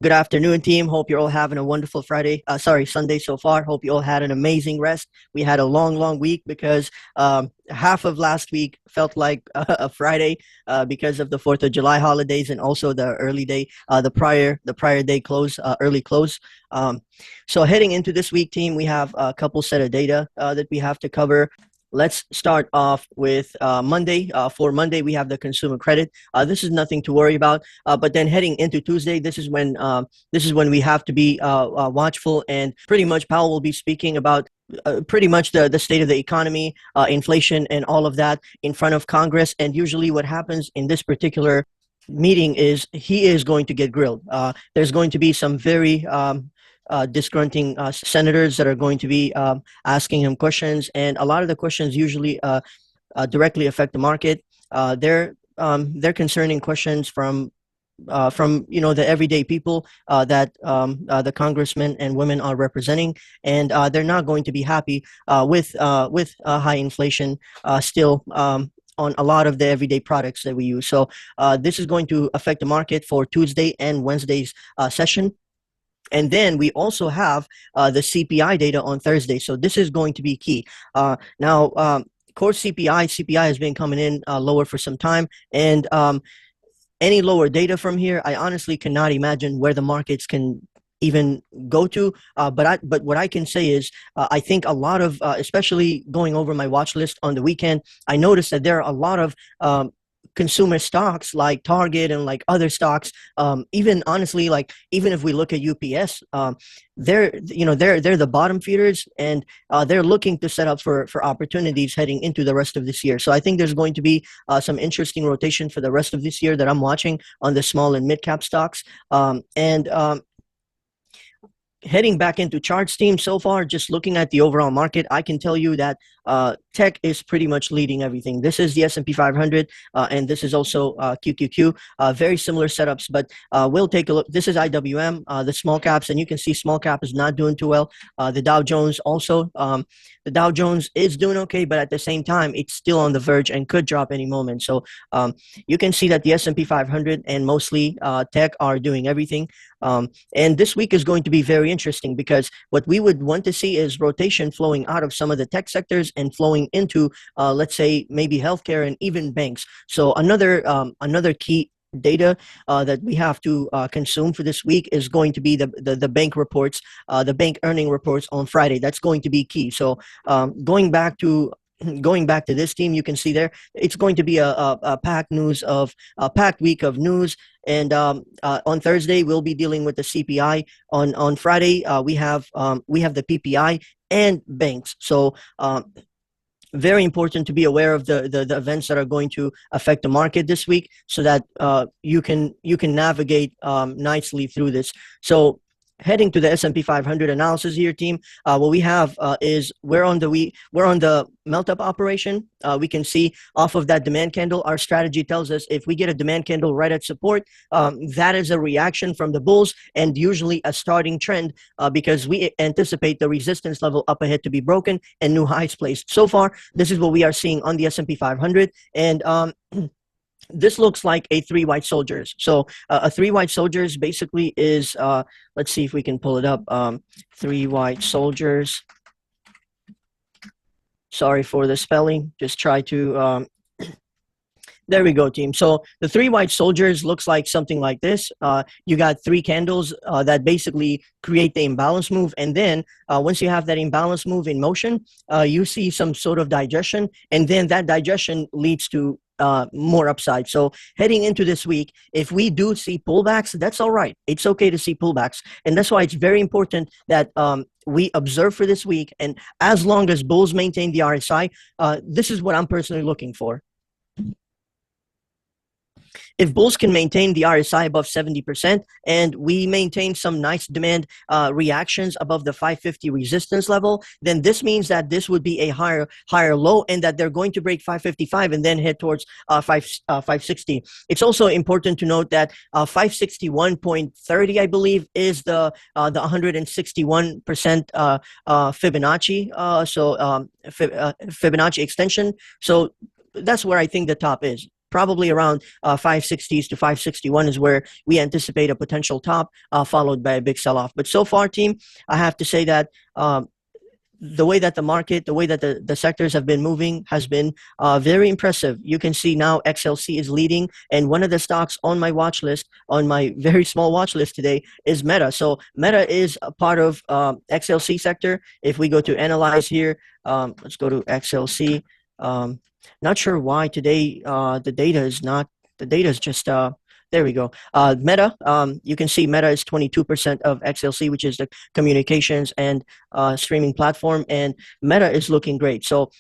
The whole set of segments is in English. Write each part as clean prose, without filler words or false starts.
Good afternoon, team. Hope you're all having a wonderful Sunday so far. Hope you all had an amazing rest. We had a long week because half of last week felt like a Friday because of the 4th of July holidays and also the early day, the prior day close, early close. Um, so heading into this week, team, we have a couple set of data that we have to cover. Let's start off with Monday. For Monday, we have the consumer credit. This is nothing to worry about. But then heading into Tuesday, this is when we have to be watchful, and pretty much Powell will be speaking about pretty much the state of the economy, inflation, and all of that in front of Congress. And usually, what happens in this particular meeting is he is going to get grilled. There's going to be some very disgrunting senators that are going to be asking him questions, and a lot of the questions usually directly affect the market. They're concerning questions from the everyday people that the congressmen and women are representing, and they're not going to be happy with high inflation still. On a lot of the everyday products that we use. So this is going to affect the market for Tuesday and Wednesday's session. And then we also have the CPI data on Thursday. So this is going to be key. Now, core CPI has been coming in lower for some time. And any lower data from here, I honestly cannot imagine where the markets can even go to. But what I can say is I think a lot of, especially going over my watch list on the weekend, I noticed that there are a lot of consumer stocks like Target and like other stocks, even honestly, like even if we look at UPS, they're the bottom feeders, and they're looking to set up for opportunities heading into the rest of this year. So I think there's going to be some interesting rotation for the rest of this year that I'm watching on the small and mid cap stocks. And heading back into charts, team, so far, just looking at the overall market, I can tell you that tech is pretty much leading everything. This is the S&P 500, and this is also QQQ. Very similar setups, but we'll take a look. This is IWM, the small caps, and you can see small cap is not doing too well. The Dow Jones also. The Dow Jones is doing okay, but at the same time, it's still on the verge and could drop any moment. So you can see that the S&P 500 and mostly tech are doing everything. And this week is going to be very interesting because what we would want to see is rotation flowing out of some of the tech sectors and flowing into, let's say, maybe healthcare and even banks. So another key data that we have to consume for this week is going to be the bank reports, the bank earning reports on Friday. That's going to be key. So going back to this team, you can see there it's going to be a packed week of news. And on Thursday we'll be dealing with the CPI. On Friday we have the PPI and banks. So very important to be aware of the events that are going to affect the market this week, so that you can navigate nicely through this. So heading to the S&P 500 analysis here, team, what we have is we're on the melt-up operation. We can see off of that demand candle, our strategy tells us if we get a demand candle right at support, that is a reaction from the bulls and usually a starting trend because we anticipate the resistance level up ahead to be broken and new highs placed. So far, this is what we are seeing on the S&P 500. And this looks like a three white soldiers. So a three white soldiers basically is, let's see if we can pull it up. Three white soldiers. Sorry for the spelling. Just try to, there we go, team. So the three white soldiers looks like something like this. You got three candles that basically create the imbalance move. And then once you have that imbalance move in motion, you see some sort of digestion. And then that digestion leads to more upside. So heading into this week, if we do see pullbacks, that's all right. It's okay to see pullbacks. And that's why it's very important that we observe for this week. And as long as bulls maintain the RSI, this is what I'm personally looking for. If bulls can maintain the RSI above 70% and we maintain some nice demand reactions above the 550 resistance level, then this means that this would be a higher low, and that they're going to break 555 and then head towards 560. It's also important to note that 561.30, I believe, is the 161% Fibonacci. Fibonacci extension. So that's where I think the top is. probably around 560s to 561 is where we anticipate a potential top, followed by a big sell-off. But so far, team, I have to say that the way that the market, the way that the sectors have been moving has been very impressive. You can see now XLC is leading, and one of the stocks on my watch list, on my very small watch list today, is Meta. So Meta is a part of XLC sector. If we go to analyze here, let's go to XLC. Not sure why today the data is not, the data is just there we go. Meta, you can see Meta is 22% of XLC, which is the communications and streaming platform, and Meta is looking great. So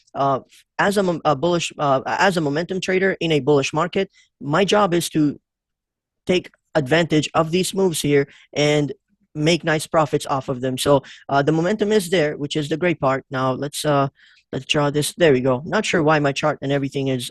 as a bullish, as a momentum trader in a bullish market, my job is to take advantage of these moves here and make nice profits off of them. So the momentum is there, which is the great part. Now let's draw this. There we go. Not sure why my chart and everything is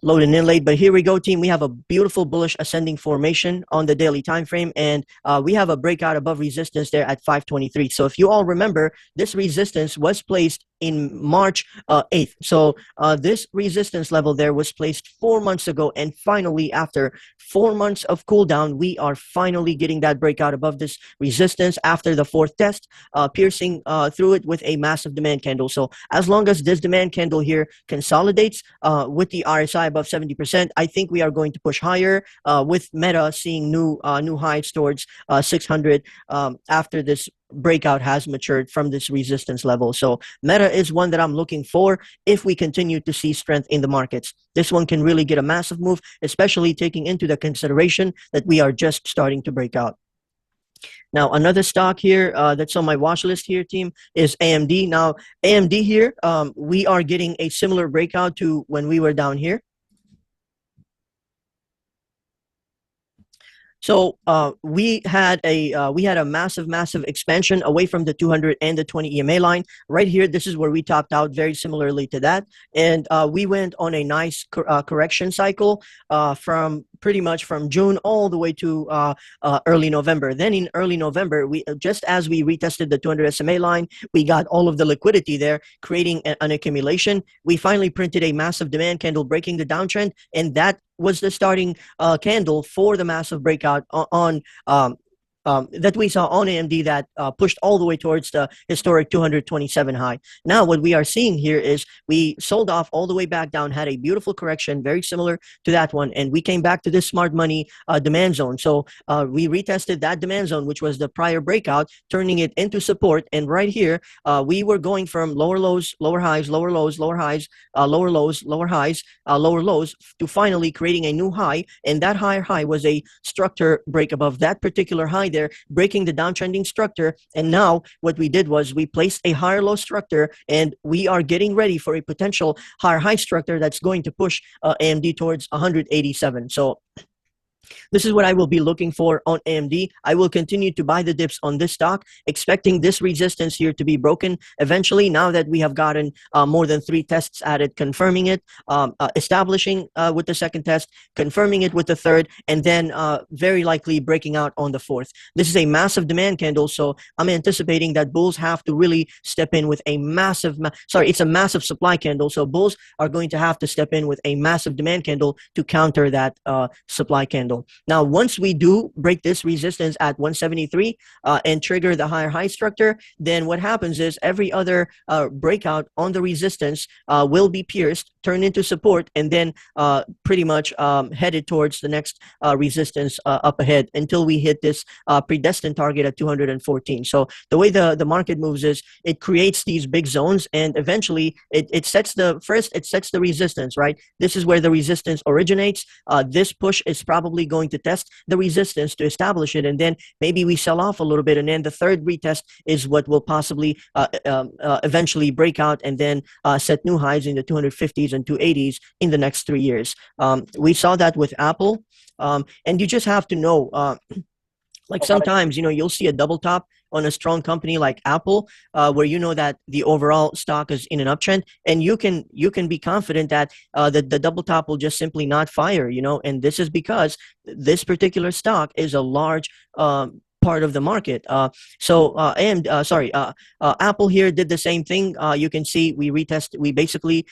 loading in late, but here we go, team. We have a beautiful bullish ascending formation on the daily time frame, and we have a breakout above resistance there at 523. So if you all remember, this resistance was placed in March 8th. So this resistance level there was placed 4 months ago, and finally, after 4 months of cool down, we are finally getting that breakout above this resistance after the fourth test, piercing through it with a massive demand candle. So as long as this demand candle here consolidates with the RSI above 70%, I think we are going to push higher with Meta seeing new highs towards 600 after this breakout has matured from this resistance level. So Meta is one that I'm looking for if we continue to see strength in the markets. This one can really get a massive move, especially taking into the consideration that we are just starting to break out. Now, another stock here that's on my watch list here, team, is AMD. Now, AMD here, we are getting a similar breakout to when we were down here. So we had a massive expansion away from the 200 and the 20 EMA line. Right here, this is where we topped out very similarly to that, and we went on a nice correction cycle from pretty much from June all the way to early November. Then in early November, we just as we retested the 200 SMA line, we got all of the liquidity there, creating an accumulation. We finally printed a massive demand candle, breaking the downtrend, and that was the starting candle for the massive breakout on that we saw on AMD that pushed all the way towards the historic 227 high. Now, what we are seeing here is we sold off all the way back down, had a beautiful correction, very similar to that one, and we came back to this smart money demand zone. So we retested that demand zone, which was the prior breakout, turning it into support. And right here, we were going from lower lows, lower highs, lower lows, lower highs, lower lows, lower highs, lower lows, to finally creating a new high. And that higher high was a structure break above that particular high there, breaking the downtrending structure. And now what we did was we placed a higher low structure, and we are getting ready for a potential higher high structure that's going to push AMD towards 187. So this is what I will be looking for on AMD. I will continue to buy the dips on this stock, expecting this resistance here to be broken eventually, now that we have gotten more than 3 tests added, confirming it, establishing with the second test, confirming it with the third, and then very likely breaking out on the fourth. This is a massive demand candle, so I'm anticipating that bulls have to really step in with a massive, it's a massive supply candle, so bulls are going to have to step in with a massive demand candle to counter that supply candle. Now, once we do break this resistance at 173 and trigger the higher high structure, then what happens is every other breakout on the resistance will be pierced, turn into support, and then pretty much headed towards the next resistance up ahead until we hit this predestined target at 214. So the way the market moves is it creates these big zones, and eventually it sets the resistance, right? This is where the resistance originates. This push is probably going to test the resistance to establish it, and then maybe we sell off a little bit, and then the third retest is what will possibly eventually break out and then set new highs in the 250s and 280s in the next 3 years. We saw that with Apple, and you just have to know, like sometimes, you know, you'll see a double top on a strong company like Apple, where you know that the overall stock is in an uptrend, and you can be confident that the double top will just simply not fire, you know, and this is because this particular stock is a large part of the market. Apple here did the same thing. You can see we basically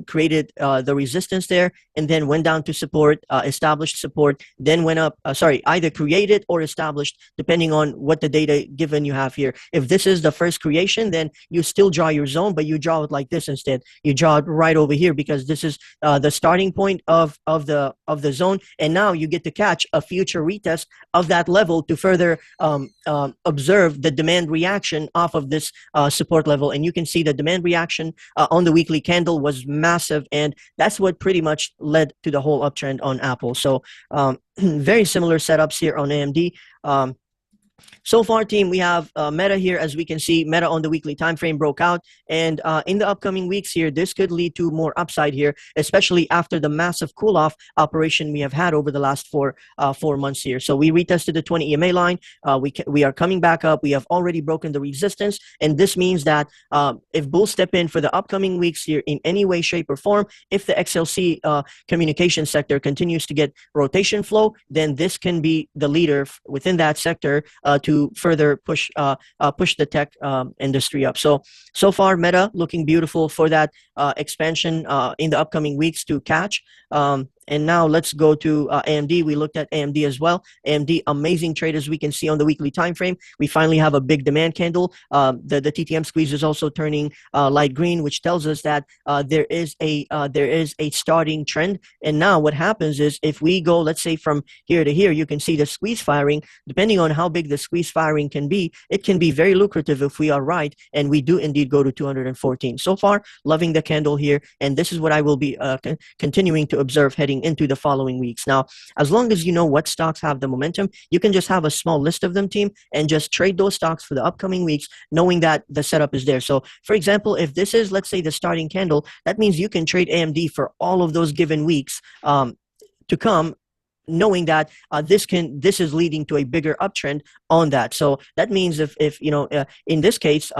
created the resistance there, and then went down to support, established support, then went up, either created or established, depending on what the data given you have here. If this is the first creation, then you still draw your zone, but you draw it like this instead. You draw it right over here, because this is the starting point of the zone, and now you get to catch a future retest of that level to further observe the demand reaction off of this support level. And you can see the demand reaction on the weekly candle was massive, and that's what pretty much led to the whole uptrend on Apple. So very similar setups here on AMD. So far, team, we have Meta here. As we can see, Meta on the weekly time frame broke out, and in the upcoming weeks here, this could lead to more upside here, especially after the massive cool-off operation we have had over the last 4 months here. So we retested the 20 EMA line. We are coming back up. We have already broken the resistance, and this means that if bulls step in for the upcoming weeks here in any way, shape, or form, if the XLC communication sector continues to get rotation flow, then this can be the leader within that sector to further push the tech industry up. So far, Meta looking beautiful for that expansion in the upcoming weeks to catch. And now let's go to AMD. We looked at AMD as well. AMD, amazing trade, as we can see on the weekly time frame. We finally have a big demand candle. The TTM squeeze is also turning light green, which tells us that there is a starting trend. And now what happens is, if we go, let's say, from here to here, you can see the squeeze firing. Depending on how big the squeeze firing can be, it can be very lucrative if we are right, and we do indeed go to 214. So far, loving the candle here, and this is what I will be continuing to observe heading into the following weeks. Now, as long as you know what stocks have the momentum, you can just have a small list of them, team, and just trade those stocks for the upcoming weeks, knowing that the setup is there. So, for example, if this is, let's say, the starting candle, that means you can trade AMD for all of those given weeks to come, knowing that this is leading to a bigger uptrend on that. So that means if you know, in this case,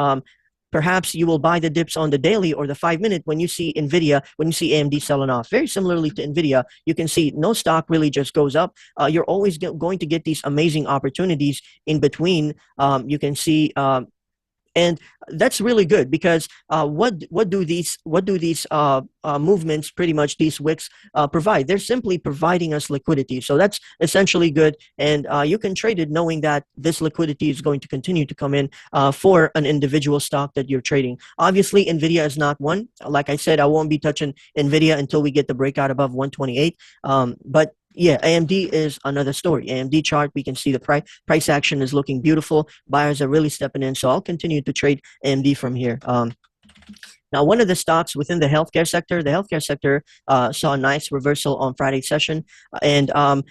perhaps you will buy the dips on the daily or the 5-minute when you see NVIDIA, when you see AMD selling off. Very similarly to NVIDIA, you can see no stock really just goes up. You're always going to get these amazing opportunities in between. You can see and that's really good, because what do these movements, pretty much these wicks, provide? They're simply providing us liquidity. So that's essentially good, and you can trade it knowing that this liquidity is going to continue to come in for an individual stock that you're trading. Obviously, NVIDIA is not one. Like I said, I won't be touching NVIDIA until we get the breakout above 128. But yeah, AMD is another story. AMD chart, we can see the price action is looking beautiful. Buyers are really stepping in, so I'll continue to trade AMD from here. Now, one of the stocks within the healthcare sector saw a nice reversal on Friday's session. And I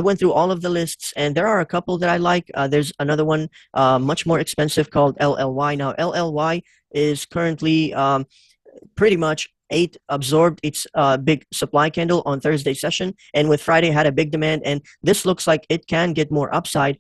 went through all of the lists, and there are a couple that I like. There's another one much more expensive called LLY. Now, LLY is currently pretty much absorbed its big supply candle on Thursday session, and with Friday had a big demand, and this looks like it can get more upside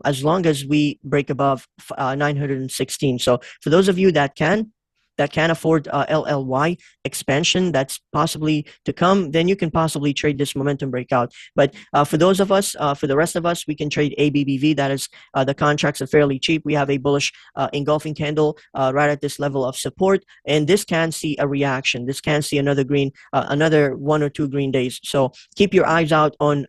as long as we break above 916. So for those of you that can afford LLY expansion that's possibly to come, then you can possibly trade this momentum breakout. But for those of us, for the rest of us, we can trade ABBV. That is, the contracts are fairly cheap. We have a bullish engulfing candle right at this level of support, and this can see a reaction. This can see another green, another 1 or 2 green days. So keep your eyes out on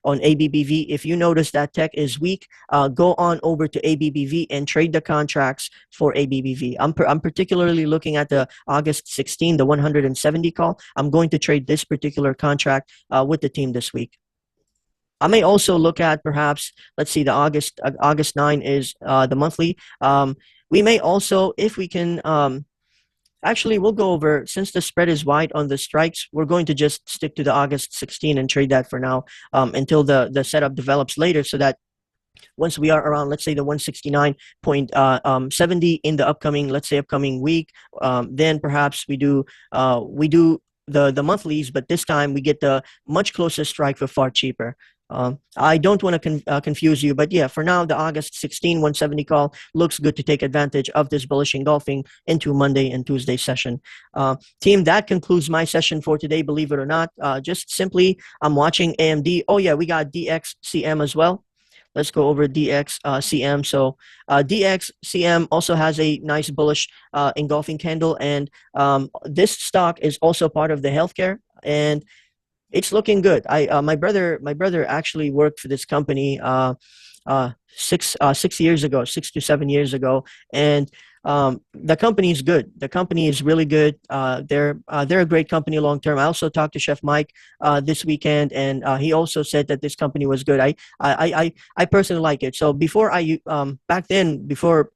ABBV. If you notice that tech is weak, go on over to ABBV and trade the contracts for ABBV. I'm particularly looking at the August 16, the 170 call. I'm going to trade this particular contract with the team this week. I may also look at perhaps, let's see, the August 9 is the monthly. We may also, if we can, actually, we'll go over, since the spread is wide on the strikes, we're going to just stick to the August 16 and trade that for now until the setup develops later, so that once we are around, let's say, the 169.70 in the upcoming week, then perhaps we do the monthlies, but this time we get the much closer strike for far cheaper. I don't want to confuse you, but yeah, for now, the August 16 170 call looks good to take advantage of this bullish engulfing into Monday and Tuesday session. Team, that concludes my session for today, believe it or not. Just simply, I'm watching AMD. Oh yeah, we got DXCM as well. let's go over DXCM. So DXCM also has a nice bullish engulfing candle, and this stock is also part of the healthcare, and it's looking good. My brother actually worked for this company 6 years ago, 6 to 7 years ago, and the company is good. The company is really good. They're a great company long term. I also talked to Chef Mike this weekend, and he also said that this company was good. I personally like it. So before back then, before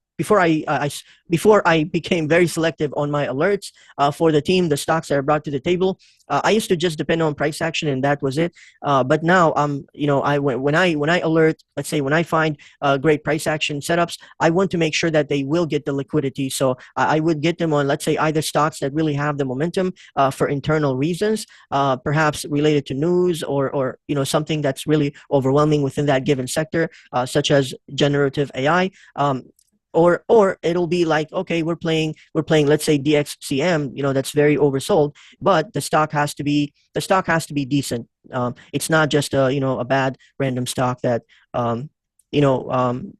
I became very selective on my alerts for the team, the stocks that I brought to the table, I used to just depend on price action, and that was it. But now, when I alert, let's say when I find great price action setups, I want to make sure that they will get the liquidity. So I would get them on, let's say, either stocks that really have the momentum for internal reasons, perhaps related to news, or something that's really overwhelming within that given sector, such as generative AI. Or it'll be like, okay, we're playing, let's say, DXCM, that's very oversold, but the stock has to be decent. It's not just a bad random stock that you know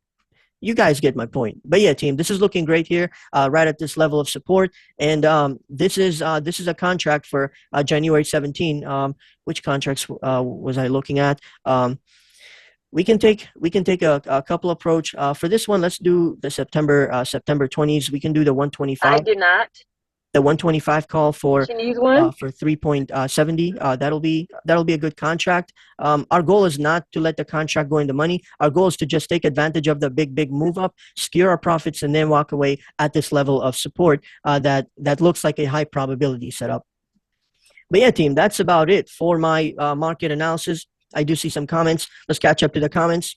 you guys get my point. But yeah, team, this is looking great here, right at this level of support, and this is a contract for January 17. Which contracts was I looking at? We can take a couple approach for this one. Let's do the September 20s. We can do the I 125, do not. the 125 call for Can you use one? 3.70. That'll be a good contract. Our goal is not to let the contract go in the money. Our goal is to just take advantage of the big move up, secure our profits, and then walk away at this level of support that looks like a high probability setup. But yeah, team, that's about it for my market analysis. I do see some comments. Let's catch up to the comments.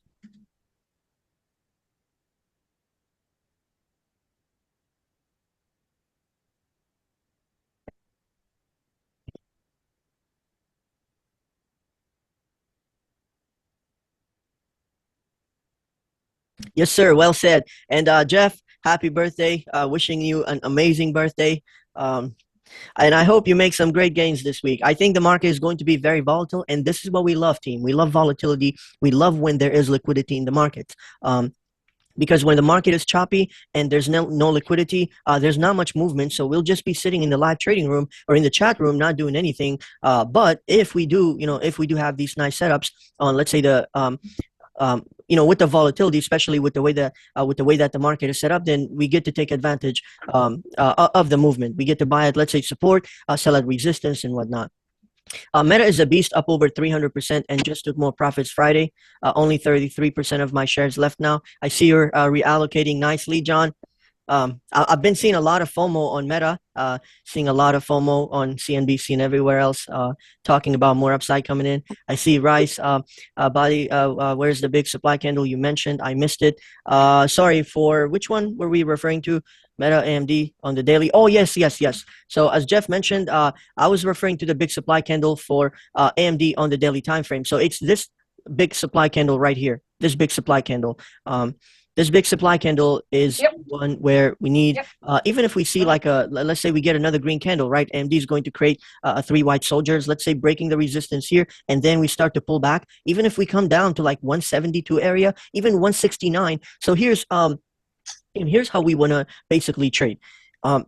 Yes, sir. Well said. And Jeff, happy birthday. Wishing you an amazing birthday. Um, and I hope you make some great gains this week. I think the market is going to be very volatile, and this is what we love, team. We love volatility. We love when there is liquidity in the market. Because when the market is choppy and there's no liquidity, there's not much movement. So we'll just be sitting in the live trading room or in the chat room, not doing anything. But if we do, if we do have these nice setups on, let's say, with the volatility, especially with the way that the market is set up, then we get to take advantage of the movement. We get to buy at, let's say, support, sell at resistance, and whatnot. Meta is a beast, up over 300%, and just took more profits Friday. Only 33% of my shares left now. I see you're reallocating nicely, John. I've been seeing a lot of FOMO on Meta, seeing a lot of FOMO on CNBC and everywhere else, talking about more upside coming in. I see Rice, Body, where's the big supply candle you mentioned? I missed it. Sorry, for which one were we referring to? Meta AMD on the daily. Oh, yes. So as Jeff mentioned, I was referring to the big supply candle for AMD on the daily time frame. So it's this big supply candle right here. This big supply candle. This big supply candle is one where we need, even if we see like let's say we get another green candle, right? AMD is going to create three white soldiers, let's say, breaking the resistance here, and then we start to pull back. Even if we come down to like 172 area, even 169. So here's how we want to basically trade.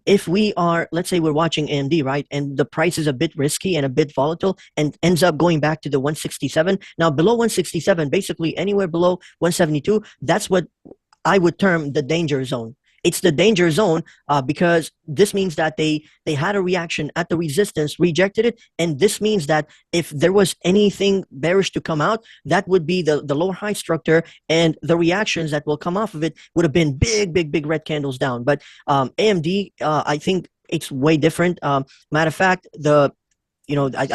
If we are, let's say we're watching AMD, right, and the price is a bit risky and a bit volatile and ends up going back to the 167. Now, below 167, basically anywhere below 172, that's what I would term the danger zone. It's the danger zone because this means that they had a reaction at the resistance, rejected it, and this means that if there was anything bearish to come out, that would be the lower high structure, and the reactions that will come off of it would have been big red candles down. But AMD, I think it's way different. Matter of fact, I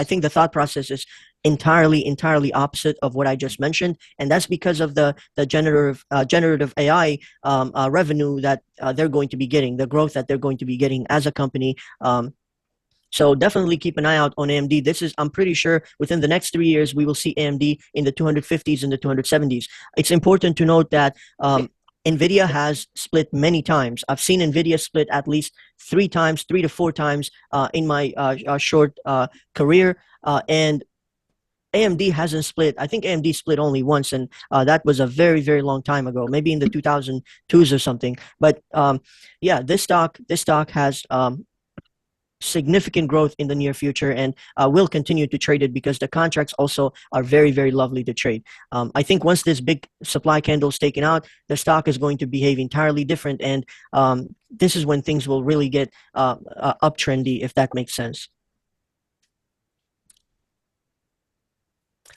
think the thought process is entirely opposite of what I just mentioned, and that's because of the generative AI revenue that they're going to be getting, the growth that they're going to be getting as a company. So definitely keep an eye out on AMD. I'm pretty sure within the next 3 years, we will see AMD in the 250s and the 270s. It's important to note that NVIDIA has split many times. I've seen NVIDIA split at least 3 to 4 times in my short career. And AMD hasn't split. I think AMD split only once, and that was a very, very long time ago, maybe in the 2002s or something. But yeah, this stock has significant growth in the near future, and we'll continue to trade it because the contracts also are very, very lovely to trade. I think once this big supply candle is taken out, the stock is going to behave entirely different, and this is when things will really get uptrendy, if that makes sense.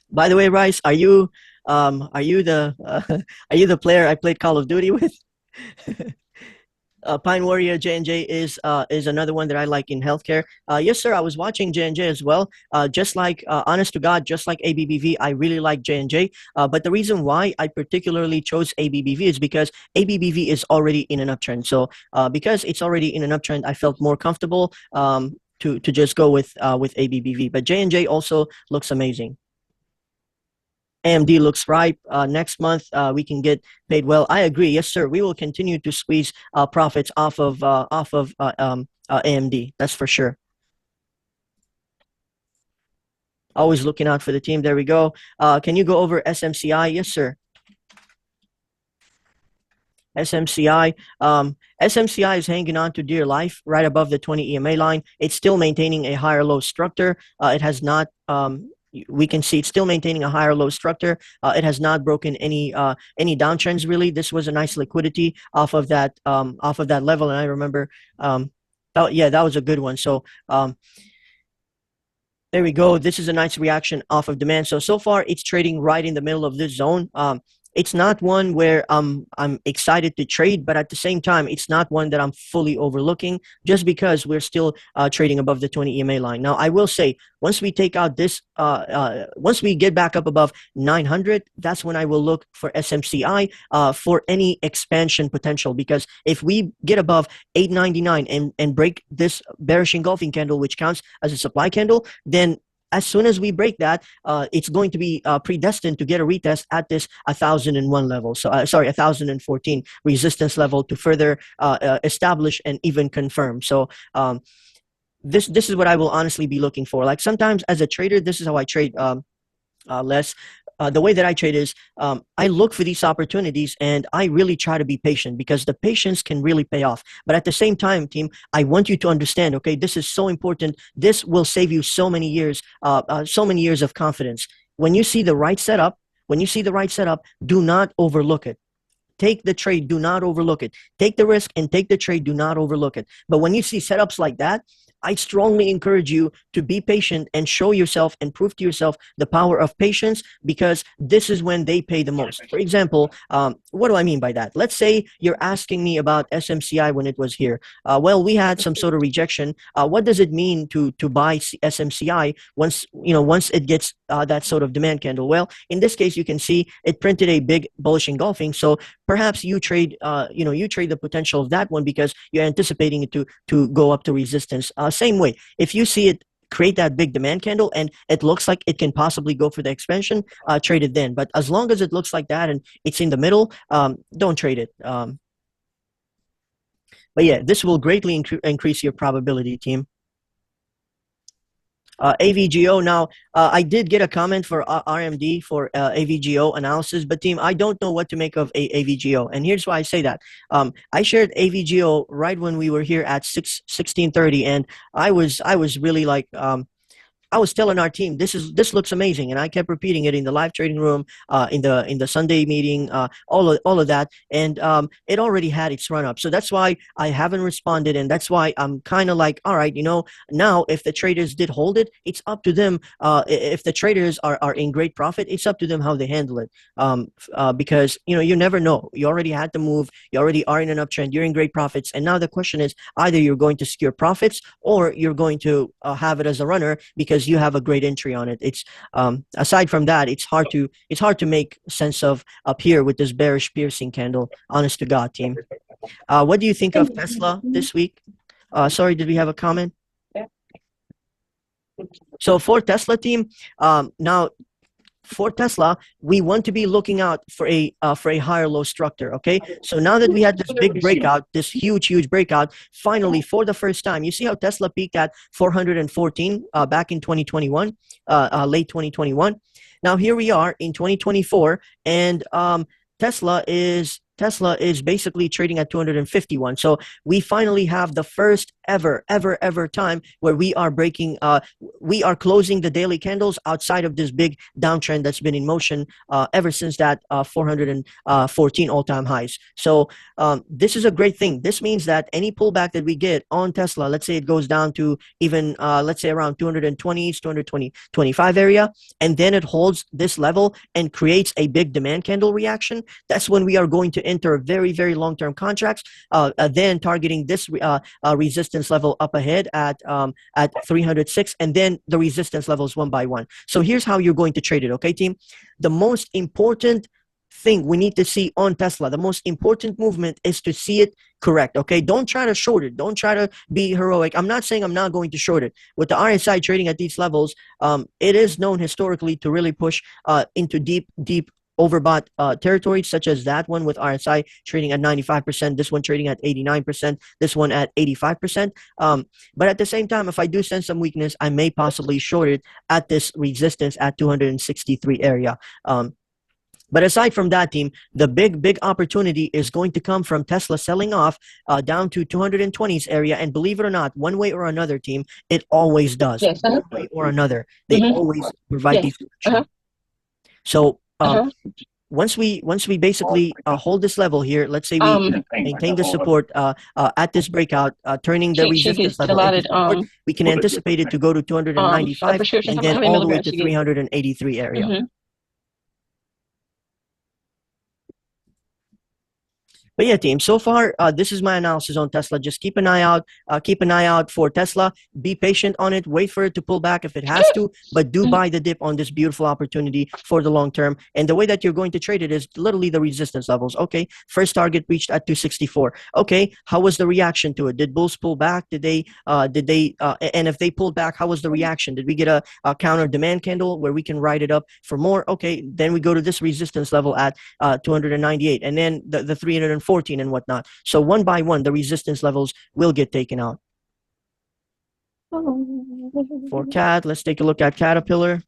By the way, Rice, are you the player I played Call of Duty with? Pine Warrior J&J is another one that I like in healthcare. Yes, sir. I was watching J&J as well. Just like honest to God, just like ABBV, I really like J&J. But the reason why I particularly chose ABBV is because ABBV is already in an uptrend. So because it's already in an uptrend, I felt more comfortable to just go with ABBV. But J&J also looks amazing. AMD looks ripe. Next month, we can get paid well. I agree. Yes, sir. We will continue to squeeze profits off of AMD. That's for sure. Always looking out for the team. There we go. Can you go over SMCI? Yes, sir. SMCI. SMCI is hanging on to dear life right above the 20 EMA line. It's still maintaining a higher low structure. It has not. We can see it's still maintaining a higher low structure. It has not broken any downtrends really. This was a nice liquidity off of that level, and I remember, yeah, that was a good one. So there we go. This is a nice reaction off of demand. So far it's trading right in the middle of this zone. It's not one where I'm excited to trade, but at the same time, it's not one that I'm fully overlooking just because we're still trading above the 20 EMA line. Now, I will say, once we take out this, once we get back up above 900, that's when I will look for SMCI for any expansion potential. Because if we get above 899 and break this bearish engulfing candle, which counts as a supply candle, then as soon as we break that, it's going to be predestined to get a retest at this 1001 level. So, sorry, 1014 resistance level to further establish and even confirm. So, this is what I will honestly be looking for. Like sometimes as a trader, this is how I trade. Less. The way that I trade is I look for these opportunities and I really try to be patient because the patience can really pay off. But at the same time, team, I want you to understand, okay, this is so important. This will save you so many years of confidence. When you see the right setup, do not overlook it. Take the trade, do not overlook it. Take the risk and take the trade, do not overlook it. But when you see setups like that, I strongly encourage you to be patient and show yourself and prove to yourself the power of patience because this is when they pay the most. For example, what do I mean by that? Let's say you're asking me about SMCI when it was here. Well, we had some sort of rejection. What does it mean to buy SMCI once it gets that sort of demand candle? Well, in this case, you can see it printed a big bullish engulfing. So perhaps you trade the potential of that one because you're anticipating it to go up to resistance. Same way, if you see it create that big demand candle and it looks like it can possibly go for the expansion, trade it then. But as long as it looks like that and it's in the middle, don't trade it. But yeah, this will greatly increase your probability, team. AVGO. Now, I did get a comment for RMD for AVGO analysis, but team, I don't know what to make of AVGO. And here's why I say that. I shared AVGO right when we were here at 16:30, and I was really like, I was telling our team, this looks amazing, and I kept repeating it in the live trading room, in the Sunday meeting, all of that, and it already had its run up. So that's why I haven't responded, and that's why I'm kind of like, all right, now if the traders did hold it, it's up to them. If the traders are in great profit, it's up to them how they handle it. Because you never know. You already had the move. You already are in an uptrend. You're in great profits, and now the question is either you're going to secure profits or you're going to have it as a runner because you have a great entry on it. It's aside from that, it's hard to make sense of up here with this bearish piercing candle. Honest to God, team. What do you think of Tesla this week? Sorry, did we have a comment? So for Tesla, team, now for Tesla, we want to be looking out for a higher low structure. Okay, so now that we had this big breakout, this huge breakout, finally for the first time, you see how Tesla peaked at 414 back in 2021, late 2021. Now here we are in 2024, and Tesla is basically trading at 251. So we finally have the first ever time where we are breaking, we are closing the daily candles outside of this big downtrend that's been in motion ever since that 414 all-time highs. So this is a great thing. This means that any pullback that we get on Tesla, let's say it goes down to even, let's say around 220s, 225 area, and then it holds this level and creates a big demand candle reaction, that's when we are going to enter very long-term contracts, then targeting this resistance level up ahead at 306, and then the resistance levels one by one. So here's how you're going to trade it, okay, team? The most important thing we need to see on Tesla, the most important movement is to see it correct, okay? Don't try to short it. Don't try to be heroic. I'm not saying I'm not going to short it. With the RSI trading at these levels, it is known historically to really push into deep overbought territories, such as that one with RSI trading at 95%, this one trading at 89%, this one at 85%. But at the same time, if I do sense some weakness, I may possibly short it at this resistance at 263 area. But aside from that, team, the big opportunity is going to come from Tesla selling off down to 220s area. And believe it or not, one way or another, team, it always does. Yes. One way or another, they always provide these. So once we basically hold this level here, let's say we maintain the support at this breakout, turning the resistance level into support, we can anticipate it to go to 295 and then all the way to 383 area. But yeah, team, so far, this is my analysis on Tesla. Just keep an eye out for Tesla. Be patient on it. Wait for it to pull back if it has to, but do buy the dip on this beautiful opportunity for the long term. And the way that you're going to trade it is literally the resistance levels. Okay, first target reached at 264. Okay, how was the reaction to it? Did bulls pull back? Did they, and if they pulled back, how was the reaction? Did we get a counter demand candle where we can ride it up for more? Okay, then we go to this resistance level at 298, and then the 314 and whatnot. So one by one, the resistance levels will get taken out. For CAT, let's take a look at Caterpillar.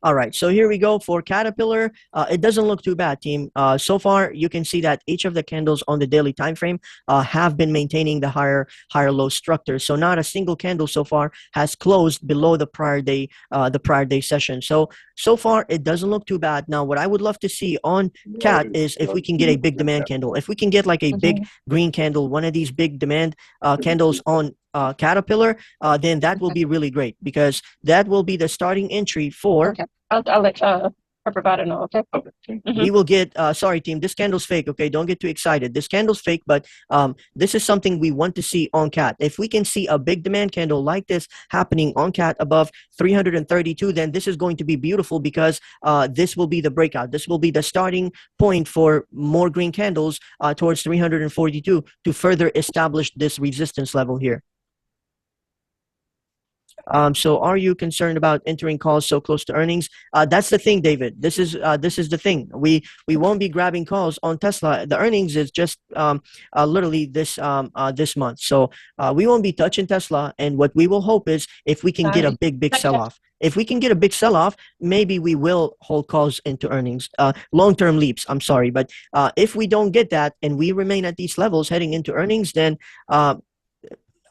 All right, so here we go for Caterpillar. It doesn't look too bad, team. So far, you can see that each of the candles on the daily time frame have been maintaining the higher low structure. So not a single candle so far has closed below the prior day session. So far, it doesn't look too bad. Now, what I would love to see on CAT is if we can get a big demand candle. If we can get like a big green candle, one of these big demand candles on Caterpillar, then that will be really great, because that will be the starting entry for. Okay. I'll let her provider know. Okay. We will get. Sorry, team. This candle's fake. Okay, don't get too excited. This candle's fake, but this is something we want to see on CAT. If we can see a big demand candle like this happening on CAT above 332, then this is going to be beautiful, because this will be the breakout. This will be the starting point for more green candles towards 342 to further establish this resistance level here. So are you concerned about entering calls so close to earnings? That's the thing, David. This is the thing. We won't be grabbing calls on Tesla. The earnings is just literally this month. So we won't be touching Tesla. And what we will hope is if we can get a big sell-off. If we can get a big sell-off, maybe we will hold calls into earnings. Long-term leaps, I'm sorry. But if we don't get that and we remain at these levels heading into earnings, then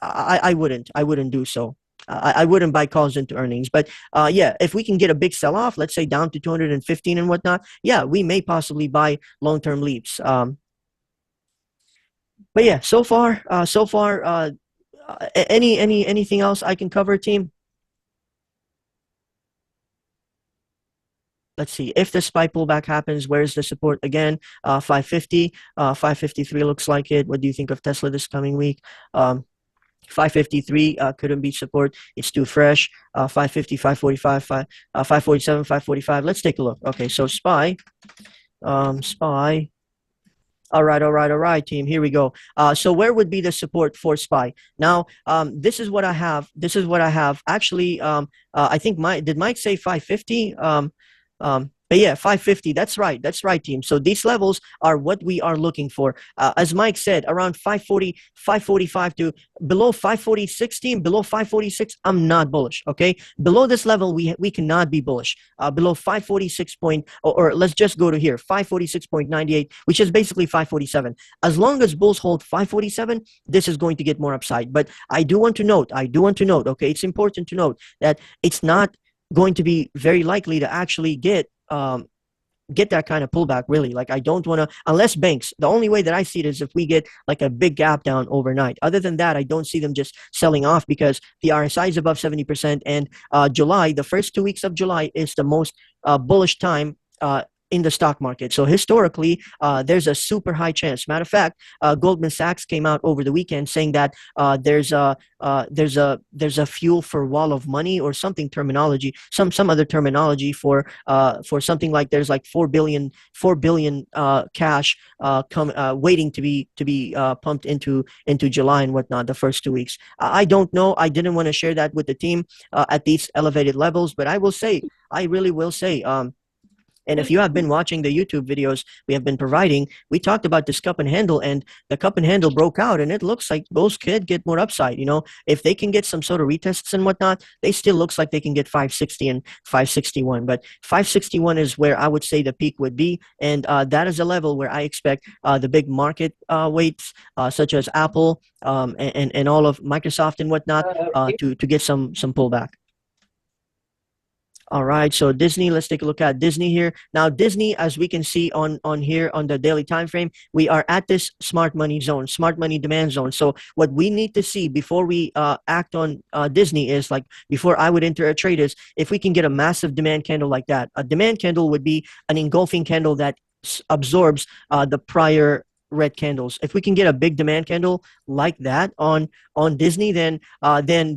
I wouldn't do so. I wouldn't buy calls into earnings. But yeah, if we can get a big sell-off, let's say down to 215 and whatnot, yeah, we may possibly buy long-term leaps. But yeah, so far, anything else I can cover, team? Let's see, if the SPY pullback happens, where's the support again? 550, 553 looks like it. What do you think of Tesla this coming week? 553 couldn't be support. It's too fresh. 550, 545, 547, 545. Let's take a look. Okay, so SPY, All right, team. Here we go. So where would be the support for SPY? Now, this is what I have. This is what I have. Actually, I think did Mike say 550? But yeah, 550. That's right. That's right, team. So these levels are what we are looking for. As Mike said, around 540, 545 to below 546, team, below 546, I'm not bullish. Okay. Below this level, we cannot be bullish. Below 546 point, or let's just go to here, 546.98, which is basically 547. As long as bulls hold 547, this is going to get more upside. But I do want to note, okay, it's important to note that it's not going to be very likely to actually get that kind of pullback, really. Like, I don't want to, unless banks, the only way that I see it is if we get like a big gap down overnight. Other than that, I don't see them just selling off, because the RSI is above 70%, and July, the first 2 weeks of July is the most bullish time in the stock market. So historically, there's a super high chance. Matter of fact, Goldman Sachs came out over the weekend saying that there's a fuel for wall of money, or something terminology, some other terminology for something like there's like 4 billion cash waiting to be pumped into July and whatnot, the first 2 weeks. I don't know. I didn't want to share that with the team at these elevated levels, but I really will say, and if you have been watching the YouTube videos we have been providing, we talked about this cup and handle, and the cup and handle broke out, and it looks like those could get more upside. If they can get some sort of retests and whatnot, they still looks like they can get 560 and 561. But 561 is where I would say the peak would be, and that is a level where I expect the big market weights, such as Apple and all of Microsoft and whatnot, to get some pullback. All right, so Disney, let's take a look at Disney here. Now, Disney, as we can see on here on the daily time frame, we are at this smart money zone, smart money demand zone. So what we need to see before we act on Disney is, like, before I would enter a trade, is if we can get a massive demand candle like that. A demand candle would be an engulfing candle that absorbs the prior red candles. If we can get a big demand candle like that on Disney, then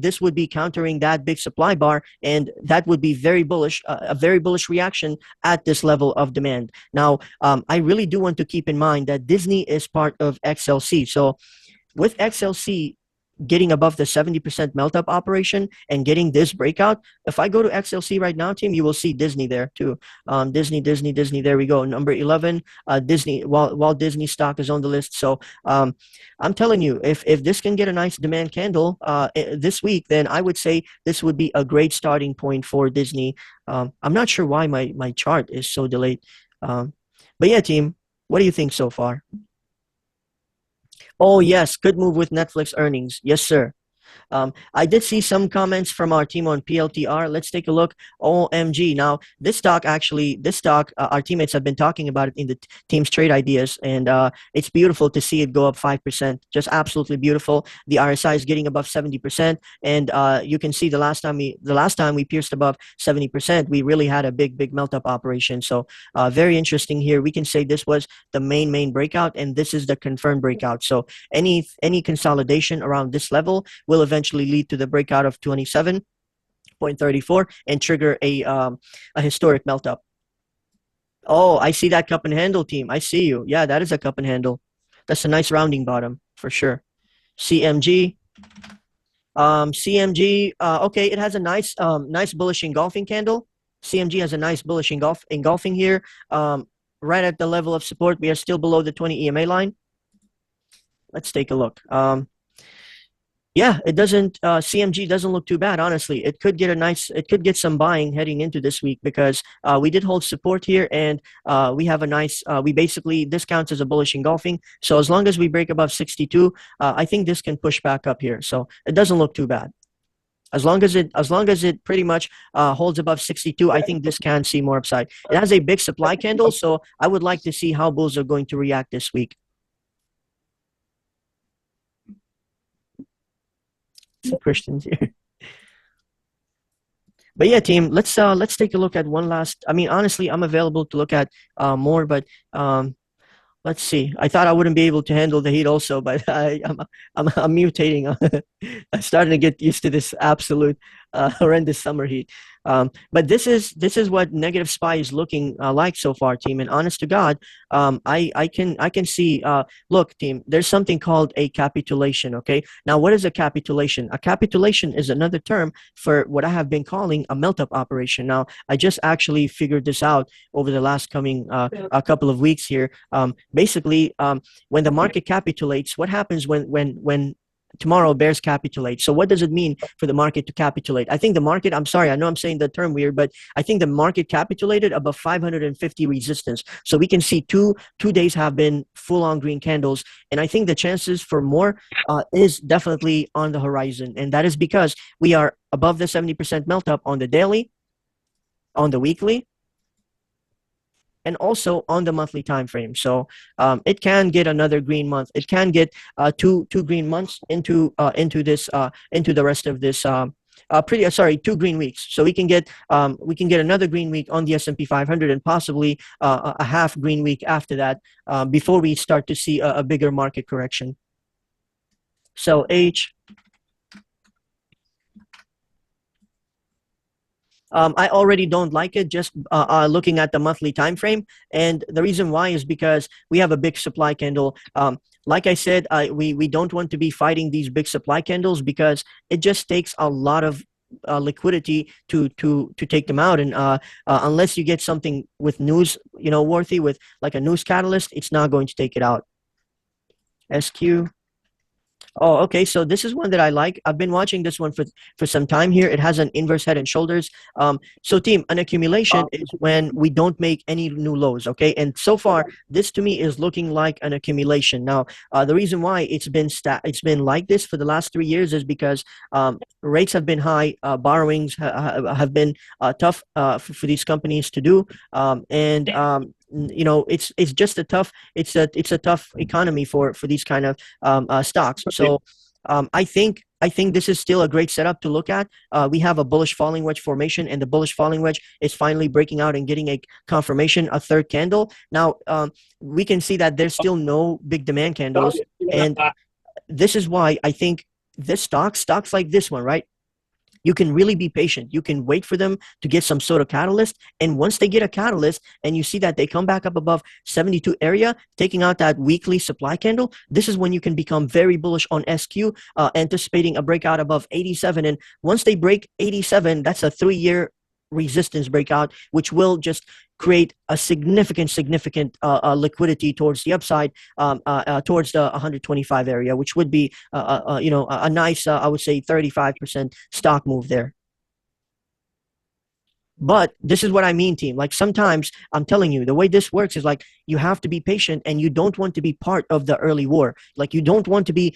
this would be countering that big supply bar, and that would be very bullish, a very bullish reaction at this level of demand. Now, I really do want to keep in mind that Disney is part of XLC. So with XLC getting above the 70% melt up operation and getting this breakout, if I go to XLC right now, team, you will see Disney there too. Disney, there we go. Number 11, Disney, Walt Disney stock is on the list. So I'm telling you, if this can get a nice demand candle this week, then I would say this would be a great starting point for Disney. I'm not sure why my chart is so delayed. But yeah, team, what do you think so far? Oh, yes, good move with Netflix earnings. Yes, sir. I did see some comments from our team on PLTR. Let's take a look. OMG. Now, this stock, our teammates have been talking about it in the team's trade ideas, and it's beautiful to see it go up 5%. Just absolutely beautiful. The RSI is getting above 70%, and you can see the last time we pierced above 70%, we really had a big melt up operation. So very interesting here. We can say this was the main breakout, and this is the confirmed breakout. So any consolidation around this level will eventually lead to the breakout of 27.34 and trigger a historic melt up. Oh, I see that cup and handle, team. I see you. Yeah, that is a cup and handle. That's a nice rounding bottom for sure. CMG. Okay, it has a nice bullish engulfing candle. CMG has a nice bullish engulfing here. Right at the level of support. We are still below the 20 EMA line. Let's take a look. Yeah, it doesn't. CMG doesn't look too bad, honestly. It could get some buying heading into this week, because we did hold support here, and we have a nice. This counts as a bullish engulfing. So as long as we break above 62, I think this can push back up here. So it doesn't look too bad. As long as it pretty much holds above 62, I think this can see more upside. It has a big supply candle, so I would like to see how bulls are going to react this week. Some Christians here. But yeah, team, let's take a look at one last. I mean, honestly, I'm available to look at more, but let's see. I thought I wouldn't be able to handle the heat also, but I'm mutating. I'm starting to get used to this absolute horrendous summer heat. But this is what negative SPY is looking like so far, team. And honest to God, I can see. Look, team, there's something called a capitulation. Okay, now what is a capitulation? A capitulation is another term for what I have been calling a melt up operation. Now I just actually figured this out over the last coming a couple of weeks here. Basically, when the market capitulates, what happens when tomorrow bears capitulate? So what does it mean for the market to capitulate? I think the market, I'm sorry, I know I'm saying the term weird, but I think the market capitulated above 550 resistance. So we can see two days have been full on green candles. And I think the chances for more is definitely on the horizon. And that is because we are above the 70% melt up on the daily, on the weekly, and also on the monthly time frame. So it can get another green month. It can get two green months into this into the rest of this sorry, 2 green weeks. So we can get another green week on the S&P 500 and possibly a half green week after that before we start to see a bigger market correction. So H. I already don't like it just looking at the monthly time frame, and the reason why is because we have a big supply candle. Like I said, we don't want to be fighting these big supply candles because it just takes a lot of liquidity to take them out, and unless you get something with news, worthy with like a news catalyst, it's not going to take it out. SQ. Oh, okay. So this is one that I like. I've been watching this one for some time here. It has an inverse head and shoulders. So team, an accumulation is when we don't make any new lows. Okay. And so far, this to me is looking like an accumulation. Now, the reason why it's been like this for the last 3 years is because rates have been high, borrowings have been tough for these companies to do, and it's just a tough economy for these kind of stocks. So I think this is still a great setup to look at. We have a bullish falling wedge formation, and the bullish falling wedge is finally breaking out and getting a confirmation, a third candle. Now we can see that there's still no big demand candles, and this is why I think this stocks like this one, right? You can really be patient. You can wait for them to get some sort of catalyst. And once they get a catalyst and you see that they come back up above 72 area, taking out that weekly supply candle, this is when you can become very bullish on SQ, anticipating a breakout above 87. And once they break 87, that's a 3-year resistance breakout, which will just create a significant liquidity towards the upside, towards the 125 area, which would be a nice I would say 35% stock move there. But this is what I mean, team. Like sometimes I'm telling you, the way this works is like you have to be patient, and you don't want to be part of the early war. Like you don't want to be,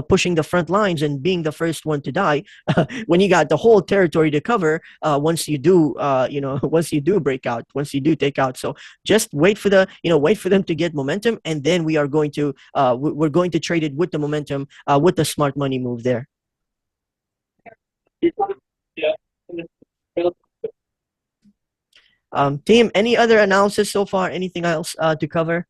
pushing the front lines and being the first one to die when you got the whole territory to cover. Once you do, once you do break out, once you do take out. So just wait for them to get momentum, and then we're going to trade it with the momentum, with the smart money move there. Yeah. Team, any other analysis so far? Anything else to cover?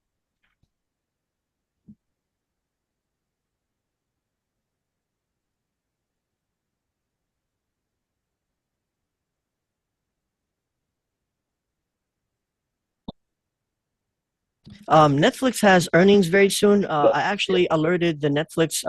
Netflix has earnings very soon. I actually alerted the Netflix.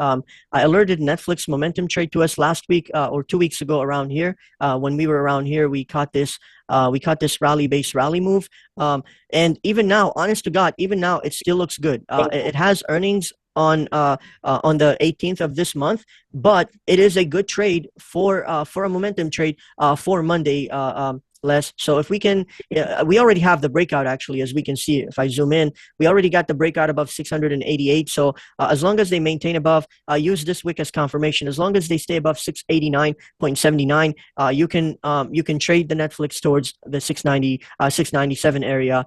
I alerted Netflix momentum trade to us last week or 2 weeks ago around here. When we were around here, we caught this rally-based rally move. And even now, honest to God, even now it still looks good. It has earnings on the 18th of this month, but it is a good trade for a momentum trade for Monday. Less. So if we can, we already have the breakout actually, as we can see. If I zoom in, we already got the breakout above 688. So as long as they maintain above, use this wick as confirmation. As long as they stay above 689.79, you can trade the Netflix towards the 697 area.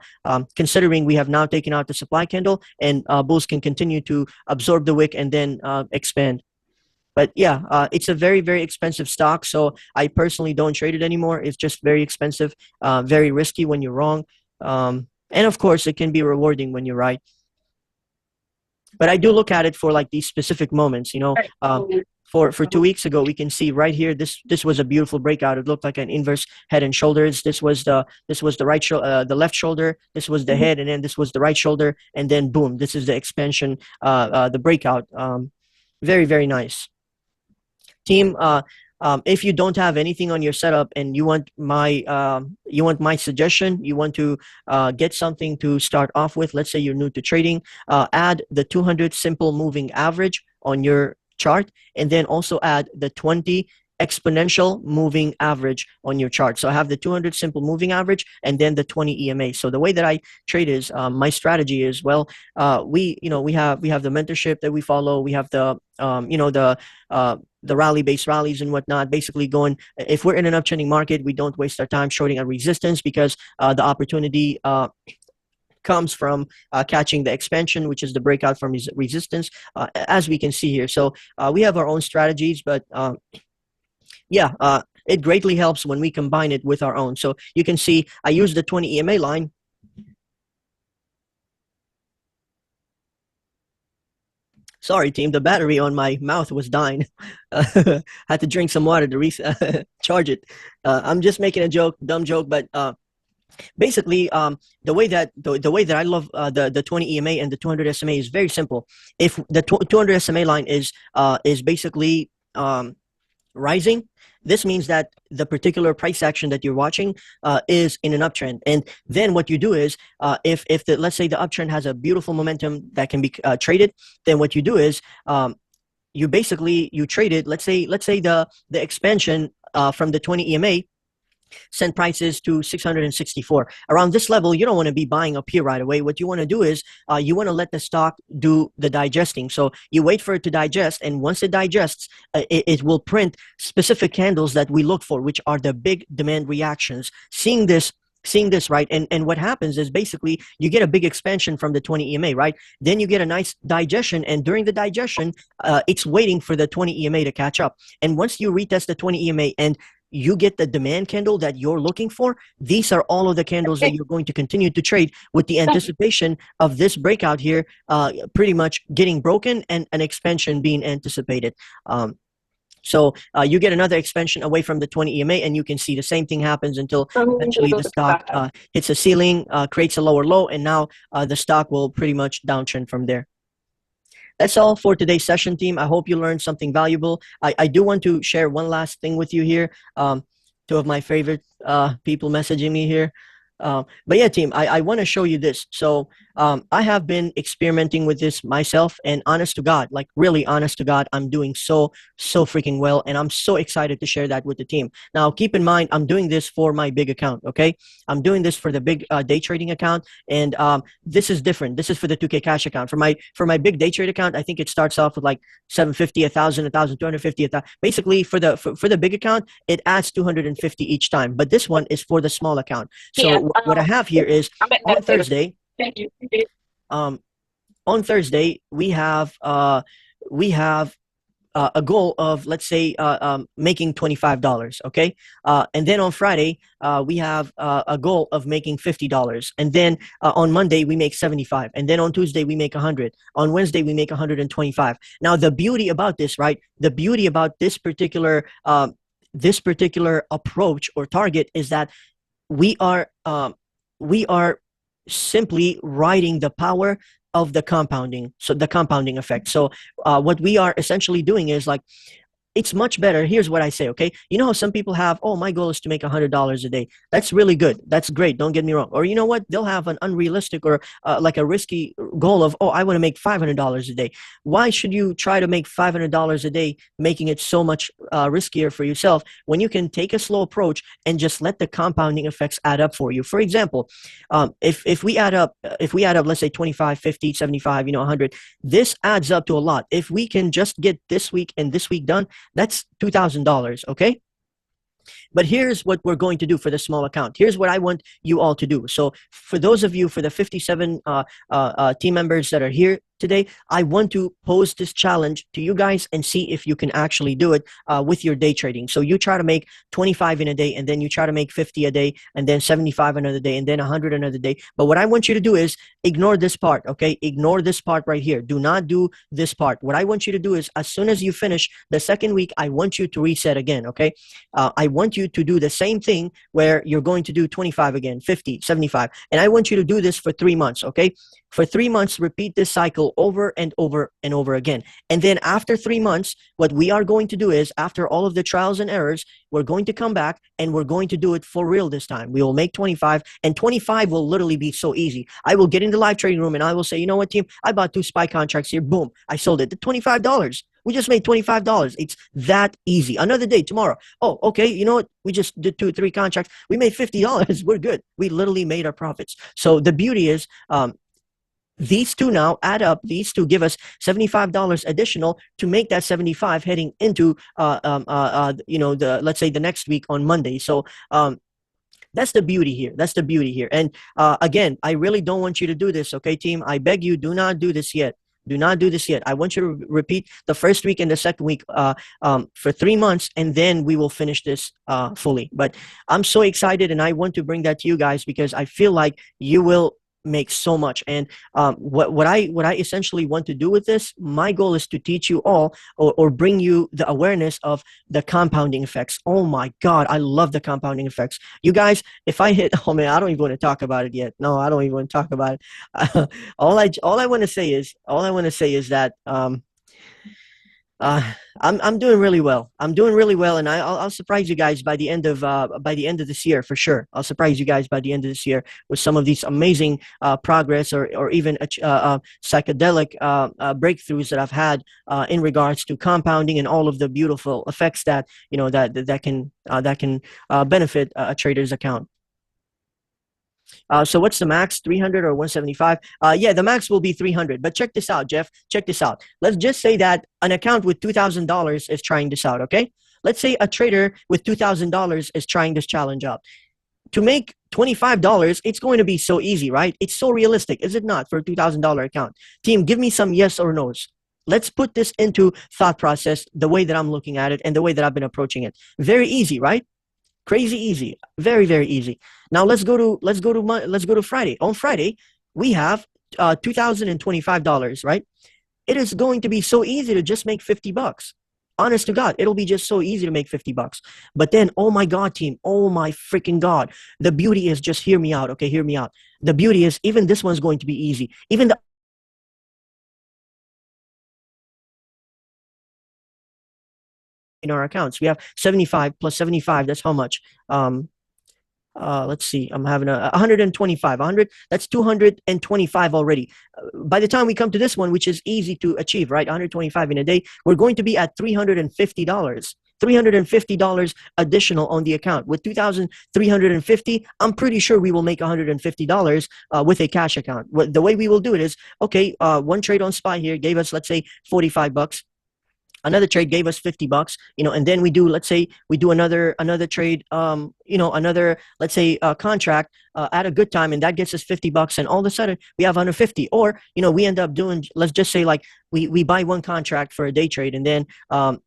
Considering we have now taken out the supply candle, and bulls can continue to absorb the wick and then expand. But yeah, it's a very, very expensive stock. So I personally don't trade it anymore. It's just very expensive, very risky when you're wrong. And of course, it can be rewarding when you're right. But I do look at it for like these specific moments, for 2 weeks ago, we can see right here, this was a beautiful breakout. It looked like an inverse head and shoulders. This was the the left shoulder. This was the head, and then this was the right shoulder, and then boom, this is the expansion, the breakout. Very, very nice. Team, if you don't have anything on your setup and you want my suggestion, you want to get something to start off with, let's say you're new to trading, add the 200 simple moving average on your chart, and then also add the 20 exponential moving average on your chart. So I have the 200 simple moving average and then the 20 EMA. So the way that I trade is, my strategy is, well, we have the mentorship that we follow. We have the rally-based rallies and whatnot. Basically, going, if we're in an uptrending market, we don't waste our time shorting a resistance, because the opportunity comes from catching the expansion, which is the breakout from resistance, as we can see here. So we have our own strategies, but it greatly helps when we combine it with our own. So you can see I use the 20 EMA line. Sorry, team, the battery on my mouth was dying. Had to drink some water to charge it. I'm just making a joke, dumb joke, but basically, the way that I love the 20 EMA and the 200 SMA is very simple. If the 200 SMA line is basically rising, this means that the particular price action that you're watching is in an uptrend. And then what you do is, if let's say the uptrend has a beautiful momentum that can be traded, then what you do is, you trade it. Let's say the expansion from the 20 EMA send prices to 664. Around this level, you don't want to be buying up here right away. What you want to do is, you want to let the stock do the digesting. So you wait for it to digest, and once it digests, it will print specific candles that we look for, which are the big demand reactions. Seeing this, right, and what happens is, basically, you get a big expansion from the 20 EMA, right? Then you get a nice digestion, and during the digestion, it's waiting for the 20 EMA to catch up. And once you retest the 20 EMA and you get the demand candle that you're looking for, these are all of the candles that you're going to continue to trade, with the anticipation of this breakout here pretty much getting broken and an expansion being anticipated. So you get another expansion away from the 20 EMA, and you can see the same thing happens until eventually the stock hits a ceiling, creates a lower low, and now the stock will pretty much downtrend from there. That's all for today's session, team. I hope you learned something valuable. I do want to share one last thing with you here. Two of my favorite people messaging me here. But yeah, team, I want to show you this. So I have been experimenting with this myself, and honest to God, like really honest to God, I'm doing so freaking well, and I'm so excited to share that with the team. Now, keep in mind, I'm doing this for my big account, okay? I'm doing this for the big day trading account, and this is different. This is for the 2K cash account. For my big day trade account, I think it starts off with like 750, 1,000, 1,250, 1,000. Basically, for the big account, it adds 250 each time. But this one is for the small account. So what I have here is, on Thursday, on Thursday, we have a goal of, let's say, making $25, okay? And then on Friday, we have a goal of making $50. And then on Monday, we make 75. And then on Tuesday, we make 100. On Wednesday, we make 125. Now, the beauty about this, right? The beauty about this particular approach or target is that we are simply riding the power of the compounding, so the compounding effect. So what we are essentially doing is, like, it's much better. Here's what I say, okay? You know how some people have, oh, my goal is to make $100 a day. That's really good. That's great. Don't get me wrong. Or you know what? They'll have an unrealistic or like a risky goal of, oh, I want to make $500 a day. Why should you try to make $500 a day, making it so much riskier for yourself, when you can take a slow approach and just let the compounding effects add up for you? For example, if we add up, let's say 25, 50, 75, 100, this adds up to a lot. If we can just get this week and this week done, that's $2,000, okay? But here's what we're going to do for the small account. Here's what I want you all to do. So for those of you, for the 57 team members that are here today, I want to pose this challenge to you guys and see if you can actually do it with your day trading. So you try to make 25 in a day, and then you try to make 50 a day, and then 75 another day, and then 100 another day. But what I want you to do is ignore this part, okay? Ignore this part right here. Do not do this part. What I want you to do is, as soon as you finish the second week, I want you to reset again, okay? I want you to do the same thing where you're going to do 25 again, 50, 75. And I want you to do this for 3 months, okay? For 3 months, repeat this cycle over and over and over again. And then after 3 months, what we are going to do is, after all of the trials and errors, we're going to come back and we're going to do it for real this time. We will make 25, and 25 will literally be so easy. I will get in the live trading room and I will say, you know what, team? I bought 2 SPY contracts here. Boom. I sold it. The $25. We just made $25. It's that easy. Another day, tomorrow. Oh, okay. You know what? We just did 2 or 3 contracts. We made $50. We're good. We literally made our profits. So the beauty is, these two now add up. These two give us $75 additional to make that 75 heading into, let's say the next week on Monday. So, that's the beauty here. That's the beauty here. And again, I really don't want you to do this, okay, team? I beg you, do not do this yet. Do not do this yet. I want you to repeat the first week and the second week for 3 months, and then we will finish this fully. But I'm so excited, and I want to bring that to you guys because I feel like you will make so much. And what I essentially want to do with this, my goal is to teach you all, or bring you the awareness of the compounding effects. Oh my God, I love the compounding effects. You guys, if I hit, oh man, I don't even want to talk about it yet. No, I don't even want to talk about it. all I want to say is that I'm doing really well. I'm doing really well, and I'll surprise you guys by the end of this year for sure. I'll surprise you guys by the end of this year with some of these amazing progress or even psychedelic breakthroughs that I've had in regards to compounding and all of the beautiful effects that that can benefit a trader's account. So what's the max, 300 or 175? Yeah, the max will be 300. But check this out, Jeff. Check this out. Let's just say that an account with $2,000 is trying this out, okay? Let's say a trader with $2,000 is trying this challenge out. To make $25, it's going to be so easy, right? It's so realistic, is it not, for a $2,000 account? Team, give me some yes or no's. Let's put this into thought process, the way that I'm looking at it and the way that I've been approaching it. Very easy, right? Crazy easy, very, very easy. Now let's go to Friday. On Friday, we have $2,025, right? It is going to be so easy to just make $50. Honest to God, it'll be just so easy to make $50. But then, oh my God, team, oh my freaking God. The beauty is, just hear me out, okay? Hear me out. The beauty is, even this one's going to be easy. Even the in our accounts, we have 75 plus 75. That's how much? Let's see. I'm having 125. 100. That's 225 already. By the time we come to this one, which is easy to achieve, right? 125 in a day, we're going to be at $350. $350 additional on the account. With 2,350, I'm pretty sure we will make $150 with a cash account. The way we will do it is, okay, one trade on SPY here gave us, let's say, $45. Another trade gave us $50, and then we do, let's say, we do another trade, another, let's say, contract at a good time, and that gets us $50, and all of a sudden we have 150. Or, we end up doing, let's just say, like, we buy one contract for a day trade, and then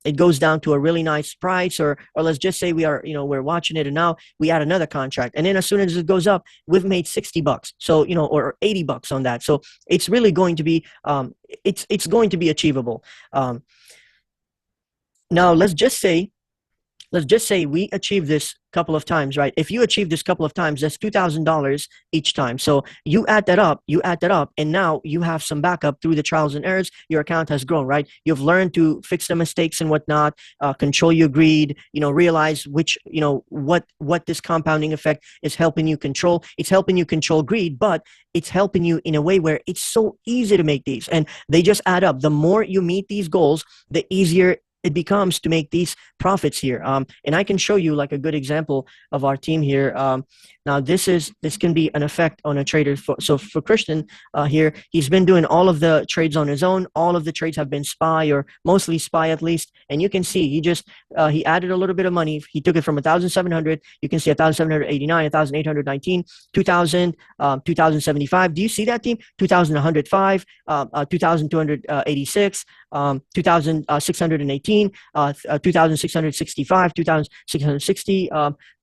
it goes down to a really nice price, or let's just say we're watching it, and now we add another contract, and then as soon as it goes up, we've made $60. So, or $80 on that. So it's really going to be, it's going to be achievable. Now, let's just say we achieve this couple of times, right? If you achieve this couple of times, that's $2,000 each time. So you add that up, and now you have some backup through the trials and errors. Your account has grown, right? You've learned to fix the mistakes and whatnot, control your greed, realize what this compounding effect is helping you control. It's helping you control greed, but it's helping you in a way where it's so easy to make these, and they just add up. The more you meet these goals, the easier it becomes to make these profits here. And I can show you like a good example of our team here. Now this can be an effect on a trader. So for Christian here, he's been doing all of the trades on his own. All of the trades have been SPY, or mostly SPY at least. And you can see he added a little bit of money. He took it from 1,700. You can see 1,789, 1,819, 2,000, 2,075. Do you see that, team? 2,105, 2,286, 2,618, 2,665, 2,660,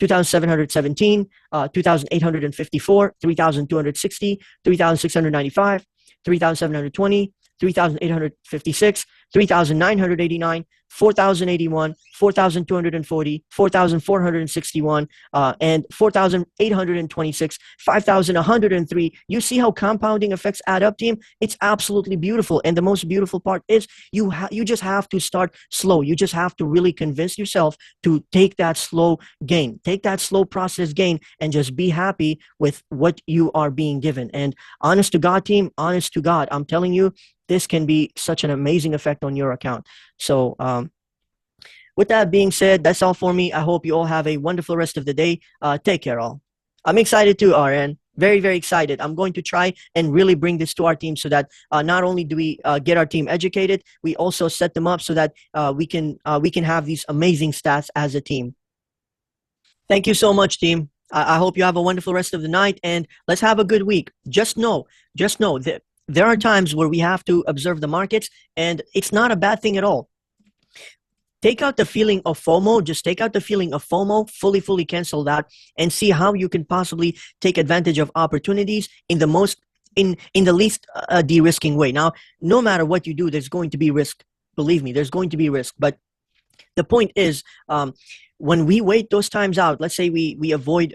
2,717, 2,854, 3,260, 3,695, 3,720, 3,856, 3,989, 4,081, 4,240, 4,461, and 4,826, 5,103. You see how compounding effects add up, team? It's absolutely beautiful. And the most beautiful part is you just have to start slow. You just have to really convince yourself to take that slow gain, take that slow process gain, and just be happy with what you are being given. And honest to God, team, honest to God, I'm telling you, this can be such an amazing effect on your account. So with that being said, that's all for me. I hope you all have a wonderful rest of the day. Take care, all. I'm excited too, RN. Very, very excited. I'm going to try and really bring this to our team so that not only do we get our team educated, we also set them up so that we can have these amazing stats as a team. Thank you so much, team. I hope you have a wonderful rest of the night, and let's have a good week. Just know that there are times where we have to observe the markets, and it's not a bad thing at all. Take out the feeling of FOMO. Just take out the feeling of FOMO, fully cancel that, and see how you can possibly take advantage of opportunities in the least de-risking way. Now, no matter what you do, there's going to be risk. Believe me, there's going to be risk. But the point is, when we wait those times out, let's say we avoid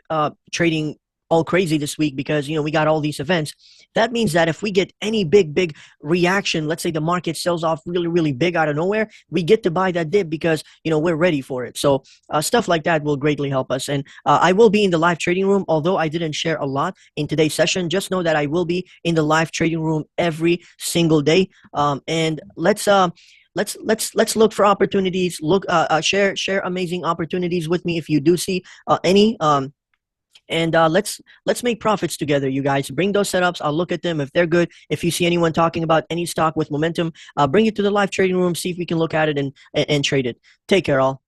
trading all crazy this week because we got all these events. That means that if we get any big reaction, let's say the market sells off really big out of nowhere, we get to buy that dip because we're ready for it. So stuff like that will greatly help us. And I will be in the live trading room, although I didn't share a lot in today's session. Just know that I will be in the live trading room every single day. And let's look for opportunities. Share amazing opportunities with me if you do see any. And let's make profits together, you guys. Bring those setups. I'll look at them. If they're good, if you see anyone talking about any stock with momentum, bring it to the live trading room. See if we can look at it and trade it. Take care, all.